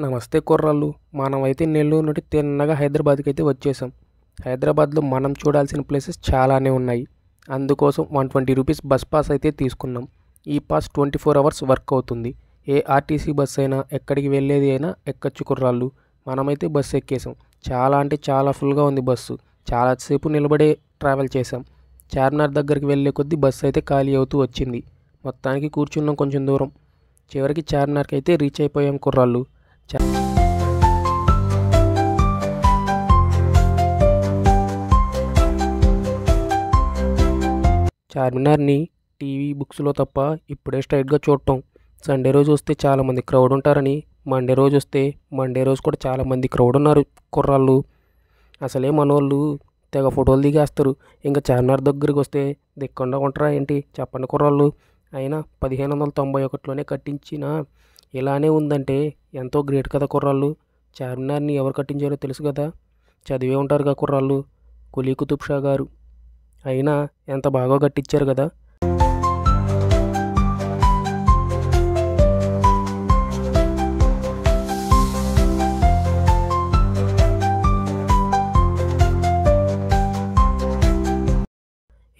నమస్తే కుర్రాళ్ళు. మనమైతే నెల్లూరు నుండి తిన్నగా హైదరాబాద్కి అయితే వచ్చేసాం. హైదరాబాద్లో మనం చూడాల్సిన ప్లేసెస్ చాలానే ఉన్నాయి. అందుకోసం 120 రూపీస్ బస్ పాస్ అయితే తీసుకున్నాం. ఈ పాస్ 24 అవర్స్ వర్క్ అవుతుంది. ఏ ఆర్టీసీ బస్ అయినా ఎక్కడికి వెళ్ళేది అయినా ఎక్కచ్చు కుర్రాళ్ళు. మనమైతే బస్సు ఎక్కేసాం. చాలా అంటే చాలా ఫుల్గా ఉంది బస్సు. చాలాసేపు నిలబడే ట్రావెల్ చేసాం. చార్మినార్ దగ్గరికి వెళ్ళే కొద్దీ బస్సు అయితే ఖాళీ అవుతూ వచ్చింది. మొత్తానికి కూర్చున్నాం కొంచెం దూరం. చివరికి చార్మినార్కి అయితే రీచ్ అయిపోయాం కుర్రాళ్ళు. చార్మినార్ని టీవీ బుక్స్లో తప్ప ఇప్పుడే స్ట్రైట్గా చూడటం. సండే రోజు వస్తే చాలామంది క్రౌడ్ ఉంటారని, మండే రోజు వస్తే మండే రోజు కూడా చాలామంది క్రౌడ్ ఉన్నారు కుర్రాళ్ళు. అసలే మనోళ్ళు తెగ ఫోటోలు దిగేస్తారు. ఇంకా చార్మినార్ దగ్గరికి వస్తే దిక్కుండా ఉంటారా ఏంటి చెప్పండి కుర్రాళ్ళు. అయినా 1591లోనే కట్టించిన ఇలానే ఉందంటే ఎంతో గ్రేట్ కదా కుర్రాళ్ళు. చార్మినార్ని ఎవరు కట్టించారో తెలుసు కదా, చదివే ఉంటారుగా కుర్రాళ్ళు, కులీ కుతుబ్ షా గారు. అయినా ఎంత బాగా కట్టించారు కదా.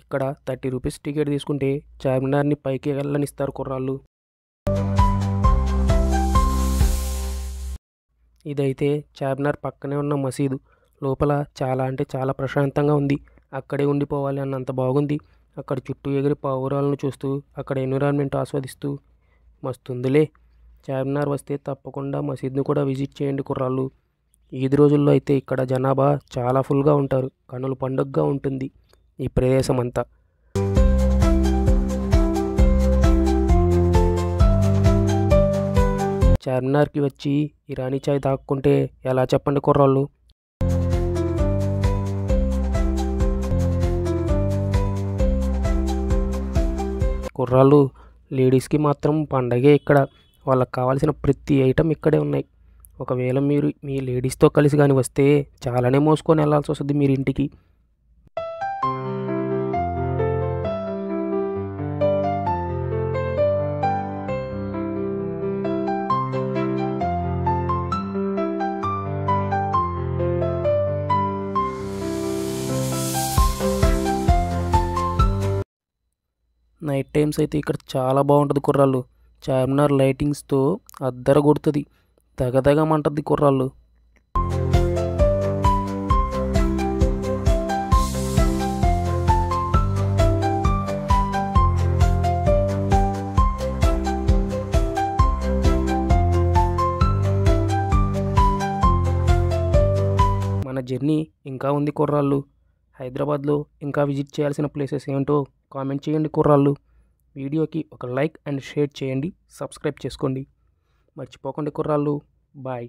ఇక్కడ 30 రూపీస్ టికెట్ తీసుకుంటే చార్మినార్ని పైకి వెళ్ళనిస్తారు కుర్రాళ్ళు. ఇదైతే చార్మినార్ పక్కనే ఉన్న మసీదు. లోపల చాలా అంటే చాలా ప్రశాంతంగా ఉంది. అక్కడే ఉండిపోవాలి అన్నంత బాగుంది. అక్కడ చుట్టూ ఎగిరి పావురాలను చూస్తూ అక్కడ ఎన్విరాన్మెంట్ ఆస్వాదిస్తూ మస్తుందిలే. చార్మినార్ వస్తే తప్పకుండా మసీద్ని కూడా విజిట్ చేయండి కుర్రాళ్ళు. ఈద్ రోజుల్లో అయితే ఇక్కడ జనాభా చాలా ఫుల్గా ఉంటారు. కనుల పండుగగా ఉంటుంది ఈ ప్రదేశం అంతా. చార్మినార్కి వచ్చి ఇరానీ చాయ్ తాక్కుంటే ఎలా చెప్పండి కుర్రాళ్ళు. కుర్రాళ్ళు లేడీస్కి మాత్రం పండగే ఇక్కడ. వాళ్ళకి కావాల్సిన ప్రతి ఐటెం ఇక్కడే ఉన్నాయి. ఒకవేళ మీరు మీ లేడీస్తో కలిసి కానీ వస్తే చాలానే మోసుకొని వెళ్ళాల్సి వస్తుంది మీరు ఇంటికి. నైట్ టైమ్స్ అయితే ఇక్కడ చాలా బాగుంటుంది కుర్రాళ్ళు. చార్మినార్ లైటింగ్స్తో అద్దర కొడుతుంది, తెగమంటుంది కుర్రాళ్ళు. మన జర్నీ ఇంకా ఉంది కుర్రాళ్ళు. హైదరాబాద్లో ఇంకా విజిట్ చేయాల్సిన ప్లేసెస్ ఏంటో కామెంట్ చేయండి కుర్రాళ్ళు. వీడియోకి ఒక లైక్ అండ్ షేర్ చేయండి, సబ్స్క్రైబ్ చేసుకోండి. మర్చిపోకండి కుర్రాళ్ళు. బాయ్.